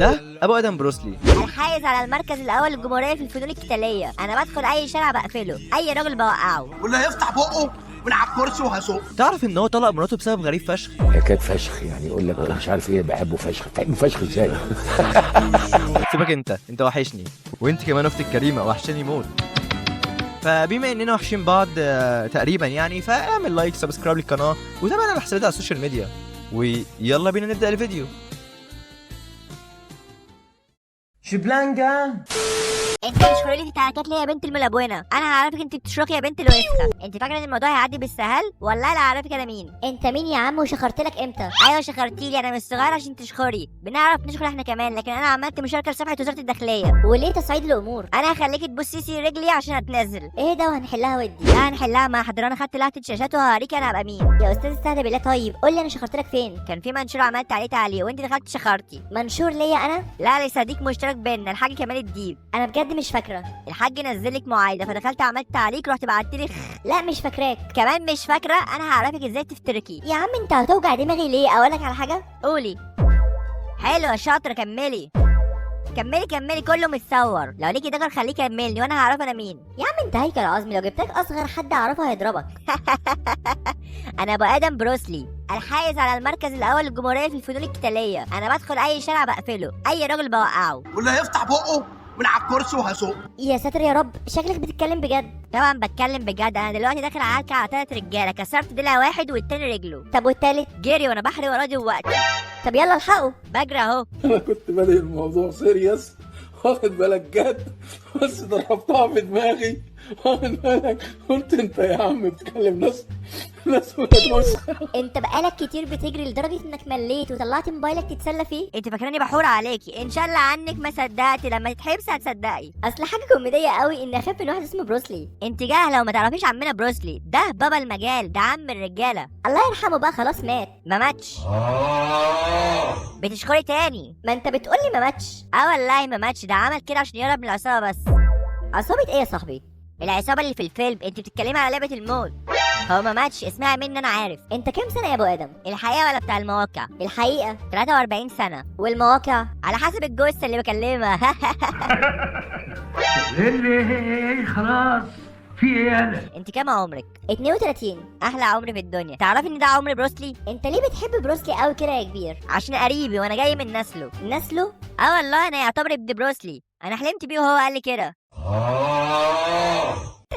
ده ابو ادم بروسلي، الحائز على المركز الاول للجمهوريه في الفنون القتاليه. انا بدخل اي شارع بقفله، اي راجل بوقعه، واللي هيفتح بقه من على الكرسي وهسوق. تعرف ان هو طلق مراته بسبب غريب فشخ؟ حكايه فشخ، يعني يقول لك مش عارف ايه بحبه فشخ. بحبه فشخ ازاي؟ سيبك انت وحشني، وانت كمان اختي الكريمه وحشاني موت. فبما اننا وحشين بعض تقريبا يعني، فاعمل لايك سبسكرايب للقناه وتابعنا على حساباتنا على السوشيال ميديا، ويلا بينا نبدا الفيديو. شبلانجا انت مش لي في التعليقات ليه يا بنت الملبونه؟ انا هعرفك انت بتشركي يا بنت الوسخه. انت فاكره ان الموضوع هيعدي بالسهل؟ والله لا هعرفك انا مين. انت مين يا عم وشخرت لك امتى؟ ايوه شخرتي لي، انا مش صغيره عشان تشخري، بنعرف نشخر احنا كمان، لكن انا عملت مشاركه لصفحه وزاره الداخليه. وليه تصعيد الامور؟ انا هخليكي تبصي رجلي عشان اتنزل. ايه ده وهنحلها ودي؟ لا هنحلها مع حضر، انا خدت لقطه شاشات وهوريك انا هبقى مين. يا استاذ استهدى بالله، طيب قول لي انا شخرت لك فين؟ كان في منشور عملت عليه تعليق وانت دخلت شخرتي. منشور ليا انا؟ لا لصديق مشترك بيننا الحاج كمال الديب. انا بجد مش فاكره. الحاج نزل لك معايده فدخلت عملت تعليق، رحت بعت لي لا مش فاكراك. كمان مش فاكره؟ انا هعرفك ازاي تفتركي. يا عم انت هتوجع دماغي ليه؟ اقول لك على حاجه؟ قولي. حلوه شاطره، كملي كملي كله متصور. لو ليكي دخل خليه كملني وانا هعرف انا مين. يا عم انت هيكل عظمي، لو جبتك اصغر حد اعرفه هيضربك. انا ابو ادم بروسلي، الحائز على المركز الاول للجمهوريه في الفنون القتاليه. انا بدخل اي شارع بقفله، اي راجل بوقعه، واللي هيفتح بقه من على الكرسي وهسوق. يا ساتر يا رب، شكلك بتتكلم بجد. طبعا بتكلم بجد. انا دلوقتي داخل على 3 رجاله، كسرت ضلع واحد والتاني رجله. طب والتالت؟ جري وانا بحري وراه دلوقتي. طب يلا الحقوا، بجري اهو. انا كنت بادئ الموضوع سيريس، واخد بالك جد، بس ضربتها في دماغي. واخد بالك، قلت انت يا عم بتكلم ناس ولاد وسخه. انت بقالك كتير بتجري لدرجه انك مليت وطلعت موبايلك تتسلى فيه. انت فاكراني بحور عليكي؟ ان شاء الله عنك ما صدقتي، لما تتحبس هتصدقي. اصل حاجه كوميديه قوي ان اخاف من واحد اسمه بروسلي. انت جاهله وما تعرفيش عمنا بروسلي، ده بابا المجال، ده عم الرجاله. الله يرحمه بقى، خلاص مات. ما ماتش. بتشكري تاني؟ ما انت بتقولي ما ماتش. والله ما ماتش، ده عمل كده عشان يهرب من العصابه بس. عصابه ايه يا صاحبي؟ العصابه اللي في الفيلم. انت بتتكلمي على لعبه الموت. هو ما ماتش، اسمها مني انا عارف. انت كام سنه يا ابو ادم؟ الحقيقه ولا بتاع المواقع؟ الحقيقه 43 سنه، والمواقع على حسب الجثه اللي بكلمها. اللي خلاص في ايه انا؟ انت كام عمرك؟ 32. احلى عمر في الدنيا. تعرفي ان ده عمر بروسلي؟ انت ليه بتحب بروسلي قوي كده يا كبير؟ عشان قريبي وانا جاي من نسله. نسله؟ والله انا يعتبر ابن بروسلي، انا حلمت بيه وهو قال لي كده.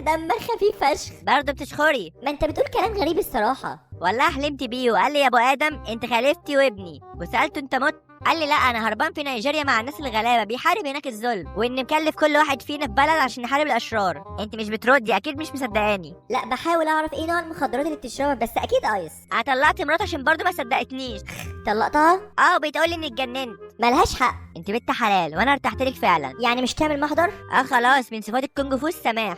دمك خفيف فشخ. برضه بتشخري؟ ما انت بتقول كلام غريب الصراحه. والله حلمت بيه وقال لي يا ابو ادم انت خلفتي وابني، وسالته انت مت؟ قال لي لا انا هربان في نيجيريا مع الناس الغلابه، بيحارب هناك الظلم، وان مكلف كل واحد فينا في بلد عشان يحارب الاشرار. انت مش بتردي، اكيد مش مصدقاني. لا بحاول اعرف ايه نوع المخدرات اللي بتشربها، بس اكيد ايس. انا طلعت مراتي عشان برضه ما صدقتنيش. طلقتها؟ وبتقول لي اني اتجننت. ملهاش حق. انت بنت حلال وانا ارتحت لك فعلا. يعني مش تعمل محضر؟ خلاص، من صفات الكونج فو السماح.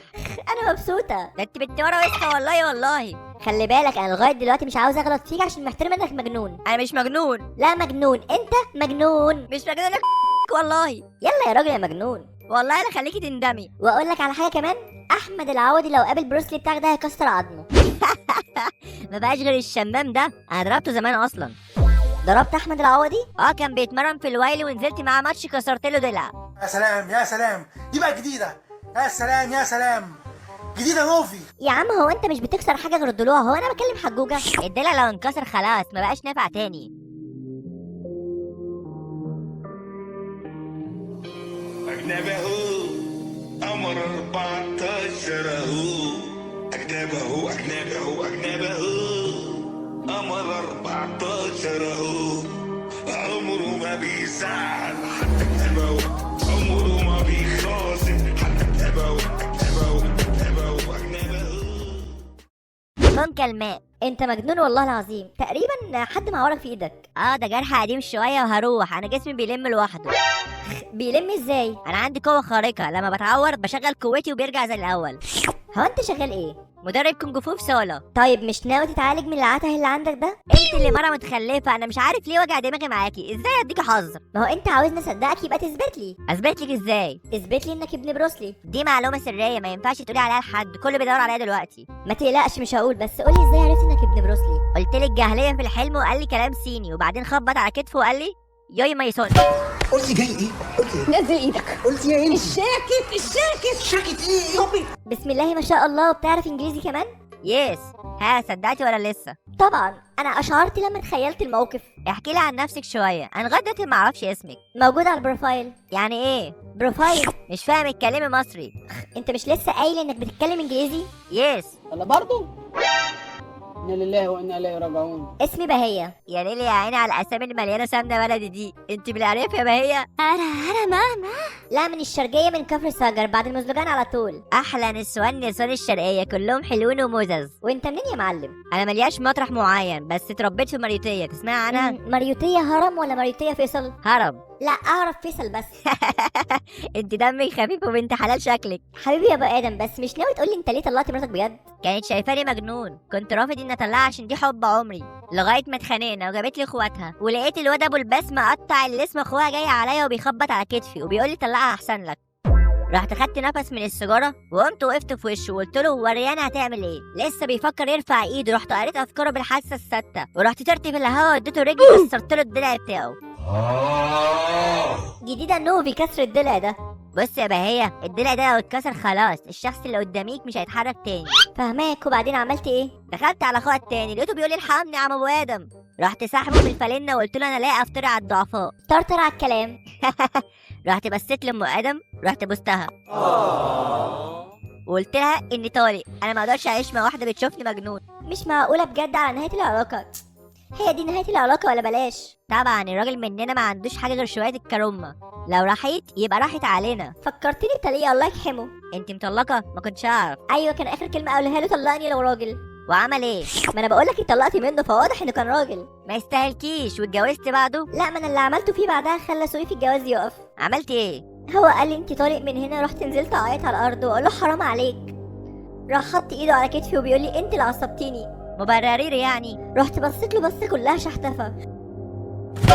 انا مبسوطه. ده انت بنت ورا وسخه والله. خلي بالك انا لغايه دلوقتي مش عاوز اغلط فيك عشان محترمه انك مجنون. انا مش مجنون. لا مجنون، انت مجنون. مش مجنون والله. يلا يا راجل يا مجنون. والله انا خليكي تندمي. واقول لك على حاجه كمان، احمد العوضي لو قابل بروسلي بتاعك ده هيكسر عظمه. ما بقاش غير الشمام ده، انا ضربته زمان اصلا. ضربت احمد العوضي؟ كان بيتمرن في الوايلي ونزلت معاه ماتش كسرت له ضلع. يا سلام يا سلام، دي بقى جديده. يا سلام يا سلام، جديده نوفي. يا عم هو انت مش بتكسر حاجه غير الضلوع؟ هو انا بكلم حجوجه؟ الضلع لو انكسر خلاص ما بقاش نافع تاني. أجنبي أهو، قمر 14 أهو، أجنبي أهو أجنبي أهو أجنبي أهو، قمر 14 أهو، عمره ما بيزعل حتى أجنبي أهو، عمره ما بيخاصم حتى أجنبي أهو أجنبي أهو أجنبي أهو أجنبي أهو. ممكن الماء. انت مجنون والله العظيم، تقريبا حد معورك في ايدك. ده جرح قديم شويه وهروح، انا جسمي بيلم لوحده. بيلم ازاي؟ انا عندي قوه خارقه، لما بتعور بشغل قوتي وبيرجع زي الاول. هو انت شغال ايه؟ مدرب كونج فو في صاله. طيب مش ناوي تتعالج من العته اللي عندك ده؟ انت اللي مره متخلفه، انا مش عارف ليه وجع دماغي معاكي، ازاي اديكي حظ؟ ما هو انت عاوزني اصدقك يبقى تثبت لي. اثبت لك ازاي؟ اثبت لي انك ابن بروسلي. دي معلومه سريه ما ينفعش تقولي عليها لحد، كله بيدور عليها دلوقتي. ما تقلقش مش هقول، بس قولي ازاي عرفت انك ابن بروسلي؟ قلت لك جاهليا في الحلم وقال لي كلام صيني، وبعدين خبط على كتفه وقال لي يوي ما يسون. قلتي جاي ايه؟ قلتي ايه؟ نزل ايدك. قلتي يا انت الشاكت. شاكت ايه؟ هوبي. بسم الله ما شاء الله، وبتعرف انجليزي كمان؟ يس. ها صدقتي ولا لسه؟ طبعا. انا اشعرت لما تخيلت الموقف. احكي لي عن نفسك شويه، انا لغايه دلوقتي ما اعرفش اسمك. موجود على البروفايل. يعني ايه بروفايل. مش فاهم، اتكلمي مصري. انت مش لسه قايل انك بتتكلم انجليزي؟ يس. ولا برضو؟ انا لله وانا اليه راجعون. اسمي بهية. يا ليلي يا عيني على الاسامي اللي مليانه سمنه بلدي دي، انت بالعريف يا بهيه؟ انا ماما. لا، من الشرقية، من كفر ساجر بعد المزلجان على طول. احلى نسوان الشرقيه، كلهم حلوين ومزز. وانت منين يا معلم؟ انا ملياش مطرح معين، بس اتربيت في مريوطيه، تسمعي عنها؟ مريوطية هرم ولا مريوطية فيصل؟ هرم. لا، اعرف فيصل بس. انت دمك خفيف وبنت حلال شكلك. حبيبي يا ابو ادم، بس مش ناوي تقولي انت ليه طلعت مراتك بجد؟ كانت شايفاني مجنون، كنت رافض اني اطلعها عشان دي حب عمري، لغايه ما اتخانقنا وجابت لي اخواتها، ولقيت الواد ابو البسمه قطع اللي اسم اخوها جاي عليا وبيخبط على كتفي وبيقول لي طلعها احسن لك. رحت خدت نفس من السيجاره وقمت وقفت في وشه وقلت له وريانا هتعمل ايه. لسه بيفكر يرفع ايده، رحت قريت افكاره بالحاسه السادسه ورحت طرت في الهواء واديته رجلي وكسرت له الدلع بتاعه. جديدة نوفي كسر الضلع ده. بص يا بهيه، الدلع ده لو اتكسر خلاص الشخص اللي قداميك مش هيتحرك تاني. فهماك. وبعدين عملت ايه؟ دخلت على اخوها التاني لقيته بيقول لي الحقني يا عم ابو ادم، رحت ساحبه بالفالنه وقلت له انا لاقي افتري على الضعفاء. طرطر على الكلام. رحت بصيت لام ادم، رحت بوستها وقلت لها اني طالق، انا ما اقدرش اعيش مع واحده بتشوفني مجنون. مش معقولة بجد على نهاية العلاقة. هي دي نهاية العلاقة ولا بلاش؟ طبعا الراجل مننا ما عندوش حاجه غير شويه الكرمه، لو راحت يبقى راحت علينا. فكرتني بطريقة الله يرحمه. انت مطلقه؟ ما كنتش اعرف. ايوه، كان اخر كلمة قولها له طلقني لو راجل. وعمل ايه؟ ما انا بقول لك اتطلقت منه، فواضح انه كان راجل. ما يستاهلكيش واتجوزت بعده؟ لا، ما انا اللي عملته فيه بعدها خلى سوقي في الجواز يقف. عملت ايه؟ هو قال لي انت طالق من هنا، رحت نزلت اعيط على الارض واقول له حرام عليك. راح حط ايده على كتفي وبيقول لي انت اللي عصبتيني. مبررير يعني؟ رحت بصيت له بصه كلها شحتفه،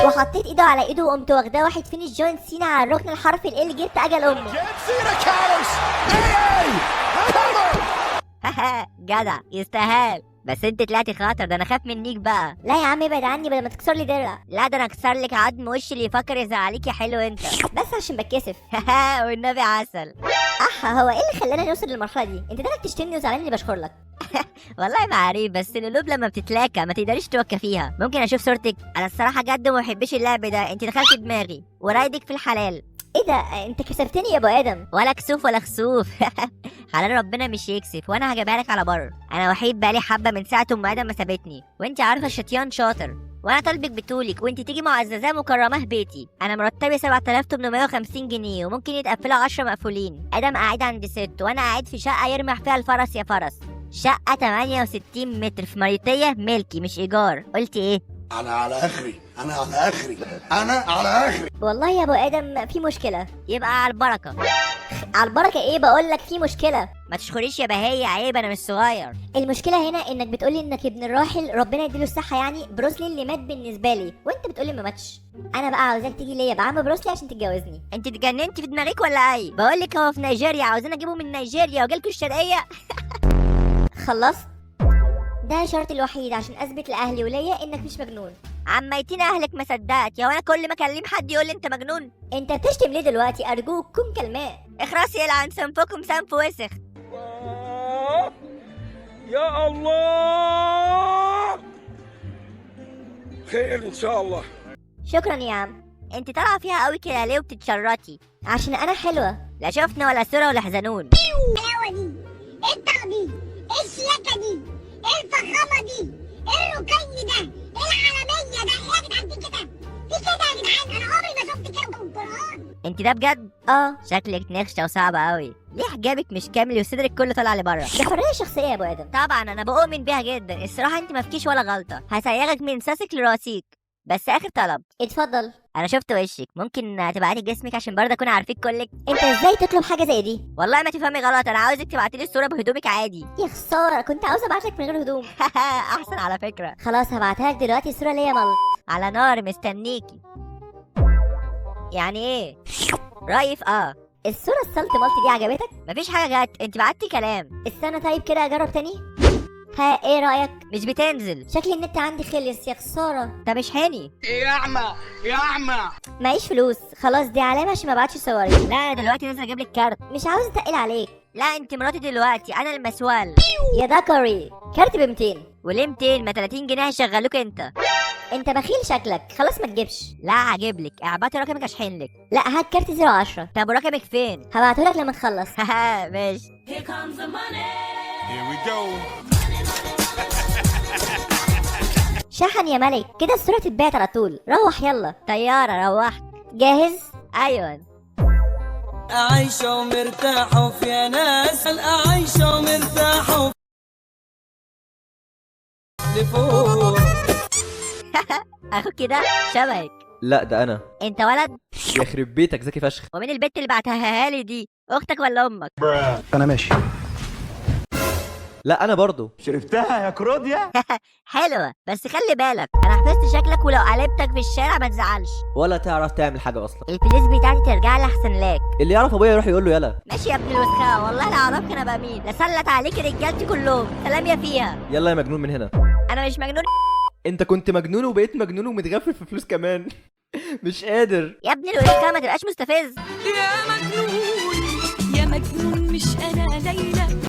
وحطيت ايده على ايده وقمت واخداه واحد فين الجوينت سينا على الركن الحرفي اللي جبت اجل امي. جدع يستاهل، بس انت طلعتي خاطر، ده انا خاف منيك بقى. لا يا عم ابعد عني بدل ما تكسر لي درع. لا ده انا اكسر لك عظم وش اللي يفكر يزعليك يا حلو انت. بس عشان بتكسف. والنبي عسل. هو ايه اللي خلانا نوصل للمرحله دي؟ انت دايما تشتمني وزعلان اني بشكر لك. والله ما عارف، بس القلوب لما بتتلاقى ما تقدريش توقفيها. ممكن اشوف صورتك؟ انا الصراحه جد ما بحبش اللعب ده، انت دخلتي دماغي ورايدك في الحلال. ايه ده؟ انت كسفتني يا ابو ادم. ولا كسوف ولا خسوف. حلال ربنا مش يكسف، وانا هجيبها لك على بر. انا وحيد بقالي حبه من ساعه ام ادم ما سابتني، وانت عارفه الشطيان شاطر، وانا طالبك بطولك وانت تيجي معززاه مكرمه بيتي. انا مرتبي 7850 جنيه وممكن يتقفلوا 10 مقفولين. ادم قاعد عند ست وانا قاعد في شقه يرمح فيها الفرس يا فرس. شقه 68 متر في مريوطيه، ملكي مش ايجار. قلت ايه؟ انا على اخري. والله يا ابو ادم في مشكله. يبقى على البركه. على البركه ايه؟ بقول لك في مشكله. ما تشخريش يا بهية، عيب، انا مش صغير. المشكله هنا انك بتقولي انك ابن الراحل ربنا يديله الصحه، يعني بروسلي اللي مات بالنسبه لي، وانت بتقولي ما ماتش. انا بقى عاوزاك تيجي ليا بعم بروسلي عشان تتجوزني. انت اتجننتي في دماغك ولا ايه؟ بقول لك هو في نيجيريا، عاوزين اجيبه من نيجيريا واجيلكوا الشرقيه. خلصت؟ ده شرطي الوحيد عشان اثبت لاهلي وليا انك مش مجنون. عميتين اهلك ما صدقت يا، وانا كل ما اكلم حد يقول لي انت مجنون. انت بتشتم ليه دلوقتي؟ ارجوك كن كلمات. اخرسي يلعن سنفكم سنف وسخ. يا الله، خير ان شاء الله. شكرا يا عم. انت طالعه فيها قوي كده ليه وبتتشرطي؟ عشان انا حلوه. لا شفنا ولا صوره ولا حزنون. الحلاوه دي، ايه الطاقه دي، ايه الشياكه دي، ايه الفخامه دي، ايه الركي ده، ايه العالميه ده، ايه يا جدعان في كده؟ في كده يا جدعان؟ انا عمري ما شفت كده في القران. انت ده بجد؟ شكلك نخشه وصعبه قوي. ليه حجابك مش كامل وصدرك كله طالع لبره؟ ده حريه شخصيه يا ابو ادم. طبعا انا بؤمن بيها جدا، الصراحه انت ما فيكيش ولا غلطه. هسيغك من ساسك لراسيك، بس اخر طلب. اتفضل. انا شفت وشك، ممكن تبعتي جسمك عشان برضه اكون عارفيك كلك؟ انت ازاي تطلب حاجه زي دي؟ والله ما تفهمي غلط، انا عاوزك تبعتي لي الصوره بهدومك عادي. يا خساره، كنت عاوزه ابعتلك من غير هدوم. احسن على فكره. خلاص هبعتها لك دلوقتي الصوره ليا ملط. على نار مستنيكي. يعني ايه؟ رايف الصوره السلط مالتي دي عجبتك؟ مفيش حاجه جت، انت بعتي كلام. استنى طيب كده اجرب تاني. ها ايه رايك؟ مش بتنزل. شكلي النت عندي خلص يا خساره. طب اشحني. معيش فلوس خلاص، دي علامه عشان ما ابعتش صوري. لا انا دلوقتي نازل اجيب لك كارت. مش عاوز اتقل عليك. لا انت مراتي دلوقتي، انا المسؤول. يا ذكري كارت ب 200. وليه 200؟ ما 30 جنيه هيشغلوك انت. انت بخيل شكلك، خلاص ما تجيبش. لا هجيب لك، اعبطي رقمك اشحن لك. لا هات كارت 010. طب ورقمك فين؟ هبعتهولك لما تخلص. هاها ماشي. Here we go. شحن يا ملك، كده الصورة تتبعت على طول. روح يلا. طيارة روحت. جاهز؟ ايوه. عايشة ومرتاحة وفي ناس عايشة ومرتاحة لفوق. اخوك كده شبهك. لا ده انا. انت ولد؟ يخرب بيتك ذكي فشخ. ومين البت اللي بعتها لي دي؟ اختك ولا امك؟ انا ماشي. لا انا برضو. شربتها يا كروديا. حلوة بس خلي بالك، انا حفظت شكلك ولو قلبتك في الشارع ما تزعلش. ولا تعرف تعمل حاجه اصلا. الفلوس بتاعتي ترجع لي احسن لك. اللي يعرف ابويا يروح يقول له يلا. ماشي يا ابن الوسخاء، والله لا اعرفك انا بمين. لسلت عليك رجالتي كلهم، سلام يا فيها. يلا يا مجنون من هنا. انا مش مجنون انت كنت مجنون وبقيت مجنون ومتغفل في فلوس كمان. مش قادر يا ابن الوسخاء، ما تبقاش مستفز. يا